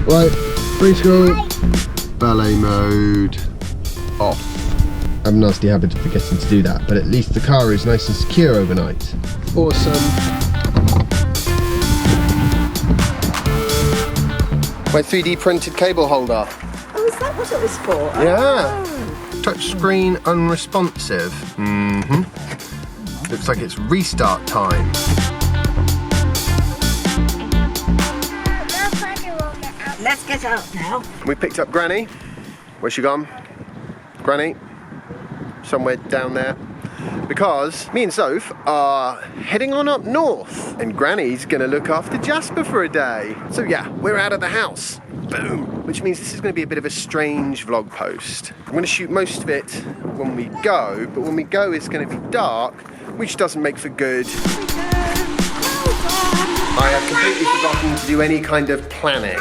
Right, preschool, ballet mode, off. I have a nasty habit of forgetting to do that, but at least the car is nice and secure overnight. Awesome. My 3D printed cable holder. Oh, is that what it was for? Yeah. Oh. Touchscreen unresponsive. Looks like it's restart time. Let's get out now. We picked up Granny. Where's she gone? Granny? Somewhere down there. Because me and Soph are heading on up north and Granny's gonna look after Jasper for a day. So yeah, we're out of the house. Boom. Which means this is gonna be a bit of a strange vlog post. I'm gonna shoot most of it when we go, but when we go it's gonna be dark, which doesn't make for good. I have completely forgotten to do any kind of planning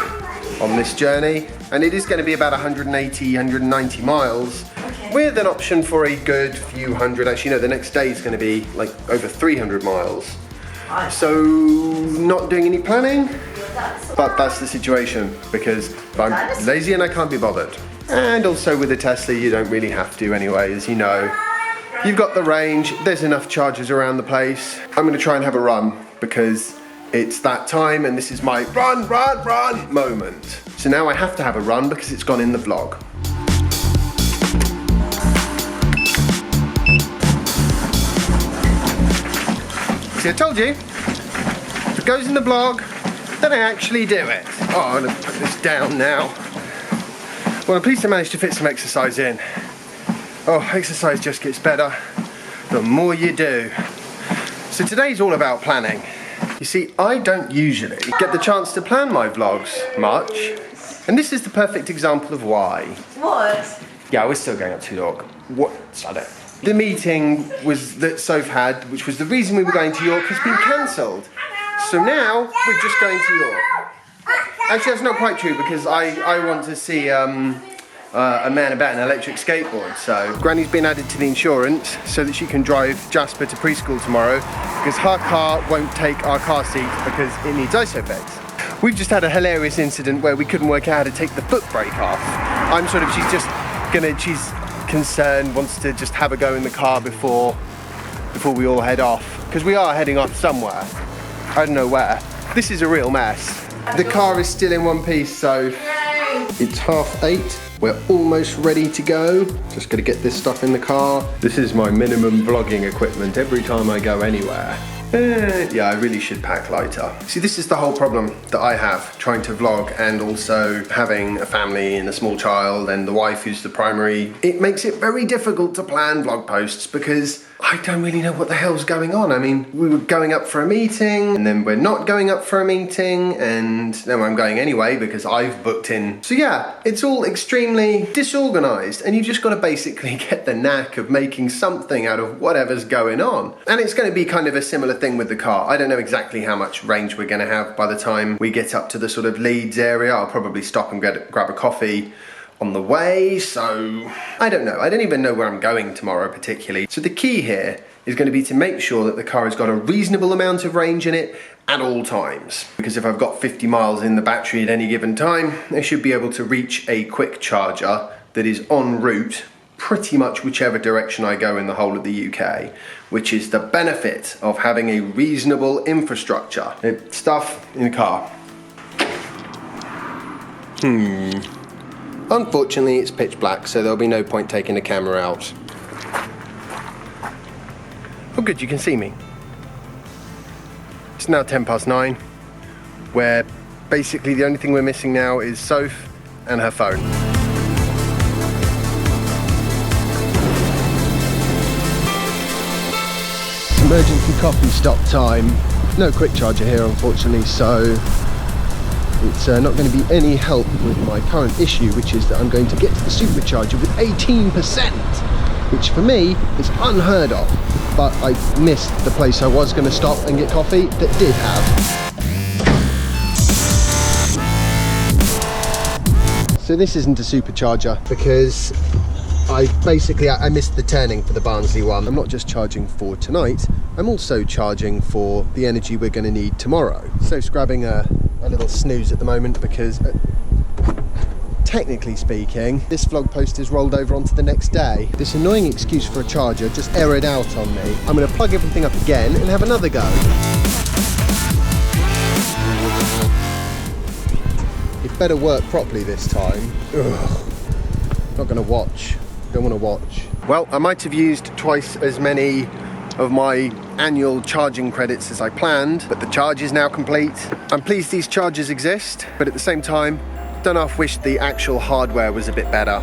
on this journey, and it is going to be about 180, 190 miles, with an option for a good few hundred. Actually, no, the next day is going to be like over 300 miles. So, not doing any planning, but that's the situation, because I'm lazy and I can't be bothered. And also with a Tesla, you don't really have to anyway, as you know. You've got the range, there's enough chargers around the place. I'm going to try and have a run, because it's that time and this is my run moment. So now I have to have a run because it's gone in the vlog. See, I told you, if it goes in the vlog, then I actually do it. Oh, I'm gonna put this down now. Well, I'm pleased to manage to fit some exercise in. Oh, exercise just gets better the more you do. So today's all about planning. You see, I don't usually get the chance to plan my vlogs much, and this is the perfect example of why. What? Yeah, we're still going up to York. What? I don't. The meeting that Soph had, which was the reason we were going to York, has been cancelled. So now we're just going to York. Actually, that's not quite true because I want to see a man about an electric skateboard. So Granny's been added to the insurance so that she can drive Jasper to preschool tomorrow, because her car won't take our car seat because it needs ISOFIX. We've just had a hilarious incident where we couldn't work out how to take the foot brake off. She's concerned, wants to just have a go in the car before we all head off, because we are heading off somewhere. I don't know where. This is a real mess. The car is still in one piece, so it's 8:30. We're almost ready to go. Just gotta get this stuff in the car. This is my minimum vlogging equipment every time I go anywhere. Yeah, I really should pack lighter. See, this is the whole problem that I have trying to vlog and also having a family and a small child and the wife who's the primary. It makes it very difficult to plan vlog posts because I don't really know what the hell's going on. I mean, we were going up for a meeting and then we're not going up for a meeting, and now I'm going anyway because I've booked in. So yeah, it's all extremely disorganized, and you've just got to basically get the knack of making something out of whatever's going on. And it's going to be kind of a similar thing with the car. I don't know exactly how much range we're going to have by the time we get up to the sort of Leeds area. I'll probably stop and grab a coffee on the way, so I don't know. I don't even know where I'm going tomorrow particularly. So the key here is going to be to make sure that the car has got a reasonable amount of range in it at all times. Because if I've got 50 miles in the battery at any given time, I should be able to reach a quick charger that is en route pretty much whichever direction I go in the whole of the UK, which is the benefit of having a reasonable infrastructure. Stuff in the car. Unfortunately, it's pitch black, so there'll be no point taking the camera out. Oh good, you can see me. It's now 9:10, where basically the only thing we're missing now is Soph and her phone. Emergency coffee stop time. No quick charger here, unfortunately, so it's not going to be any help with my current issue, which is that I'm going to get to the supercharger with 18%, which for me is unheard of. But I missed the place I was going to stop and get coffee that did have. So this isn't a supercharger because I missed the turning for the Barnsley one. I'm not just charging for tonight, I'm also charging for the energy we're going to need tomorrow. So it's grabbing a little snooze at the moment because technically speaking, this vlog post is rolled over onto the next day. This annoying excuse for a charger just errored out on me. I'm going to plug everything up again and have another go. It better work properly this time. Ugh. Not going to watch. Don't want to watch. Well, I might have used twice as many of my annual charging credits as I planned, but the charge is now complete. I'm pleased these chargers exist, but at the same time, don't half wish the actual hardware was a bit better.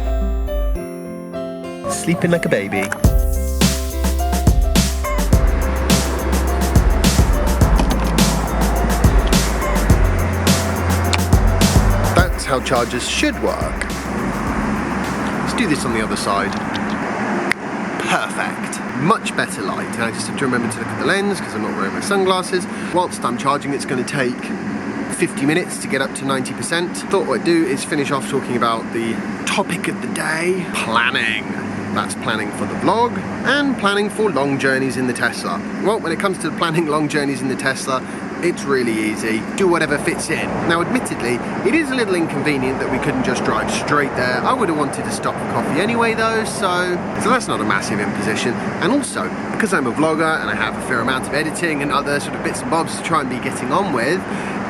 Sleeping like a baby. That's how chargers should work. Let's do this on the other side. Perfect. Much better light. And I just have to remember to look at the lens because I'm not wearing my sunglasses. Whilst I'm charging, it's going to take 50 minutes to get up to 90%. Thought what I'd do is finish off talking about the topic of the day, planning. That's planning for the vlog and planning for long journeys in the Tesla. Well, when it comes to planning long journeys in the Tesla, it's really easy. Do whatever fits in. Now, admittedly, it is a little inconvenient that we couldn't just drive straight there. I would have wanted to stop for coffee anyway, though, so that's not a massive imposition. And also, because I'm a vlogger and I have a fair amount of editing and other sort of bits and bobs to try and be getting on with,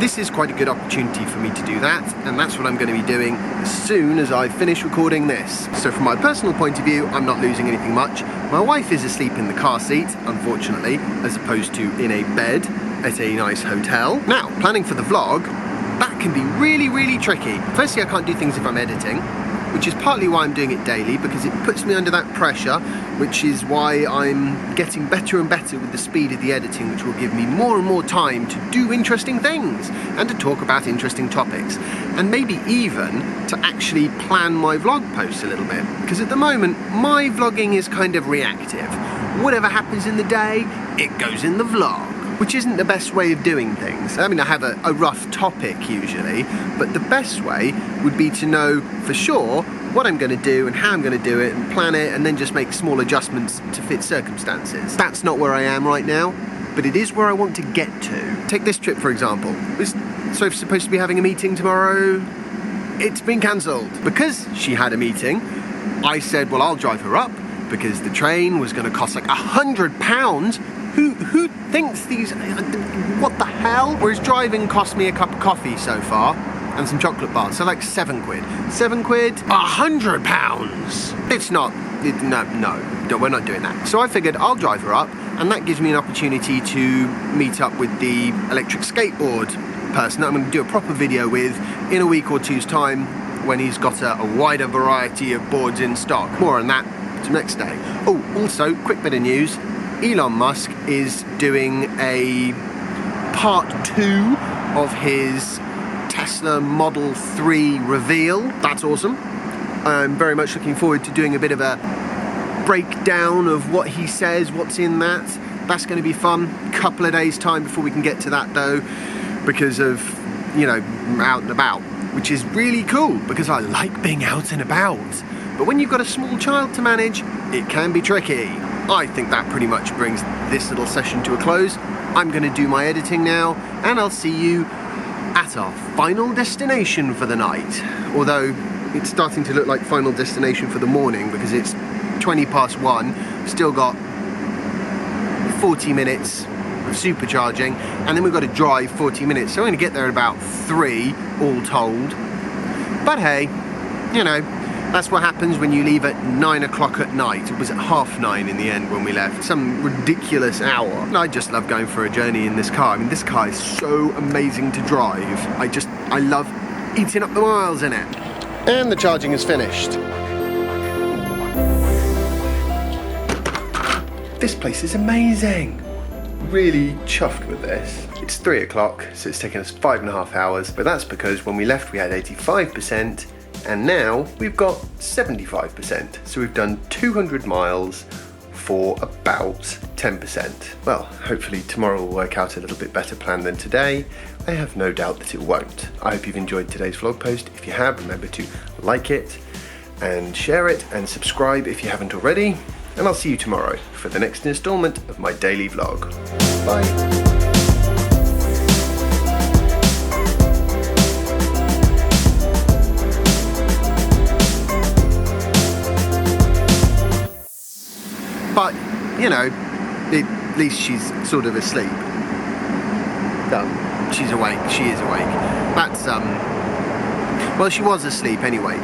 this is quite a good opportunity for me to do that, and that's what I'm going to be doing as soon as I finish recording this. So from my personal point of view, I'm not losing anything much. My wife is asleep in the car seat, unfortunately, as opposed to in a bed at a nice hotel. Now, planning for the vlog, that can be really, really tricky. Firstly, I can't do things if I'm editing, which is partly why I'm doing it daily, because it puts me under that pressure, which is why I'm getting better and better with the speed of the editing, which will give me more and more time to do interesting things and to talk about interesting topics, and maybe even to actually plan my vlog posts a little bit, because at the moment my vlogging is kind of reactive. Whatever happens in the day, it goes in the vlog, which isn't the best way of doing things. I mean, I have a rough topic usually, but the best way would be to know for sure what I'm going to do and how I'm going to do it and plan it, and then just make small adjustments to fit circumstances. That's not where I am right now, but it is where I want to get to. Take this trip, for example. Sophie's supposed to be having a meeting tomorrow. It's been cancelled. Because she had a meeting, I said, well, I'll drive her up, because the train was going to cost like £100. Who thinks these, what the hell? Whereas driving cost me a cup of coffee so far and some chocolate bars, so like £7. £7, £100. It's not, no, we're not doing that. So I figured I'll drive her up, and that gives me an opportunity to meet up with the electric skateboard person that I'm going to do a proper video with in a week or two's time when he's got a wider variety of boards in stock. More on that to next day. Oh, also, quick bit of news. Elon Musk is doing a part 2 of his Tesla Model 3 reveal. That's awesome. I'm very much looking forward to doing a bit of a breakdown of what he says, what's in that. That's going to be fun. Couple of days time before we can get to that though, because of, you know, out and about, which is really cool because I like being out and about. But when you've got a small child to manage, it can be tricky. I think that pretty much brings this little session to a close. I'm going to do my editing now, and I'll see you at our final destination for the night. Although it's starting to look like final destination for the morning because it's 1:20. Still got 40 minutes of supercharging, and then we've got to drive 40 minutes. So we're going to get there at about 3 all told. But hey, you know, that's what happens when you leave at 9 o'clock at night. It was at 9:30 in the end when we left. Some ridiculous hour. And I just love going for a journey in this car. I mean, this car is so amazing to drive. I love eating up the miles in it. And the charging is finished. This place is amazing. Really chuffed with this. It's 3 o'clock, so it's taken us 5.5 hours, but that's because when we left we had 85%, and now we've got 75%. So we've done 200 miles for about 10%. Well, hopefully tomorrow will work out a little bit better plan than today. I have no doubt that it won't. I hope you've enjoyed today's vlog post. If you have, remember to like it and share it and subscribe if you haven't already. And I'll see you tomorrow for the next installment of my daily vlog. Bye. But, you know, at least she's sort of asleep. She's awake, she is awake. That's, well, she was asleep anyway.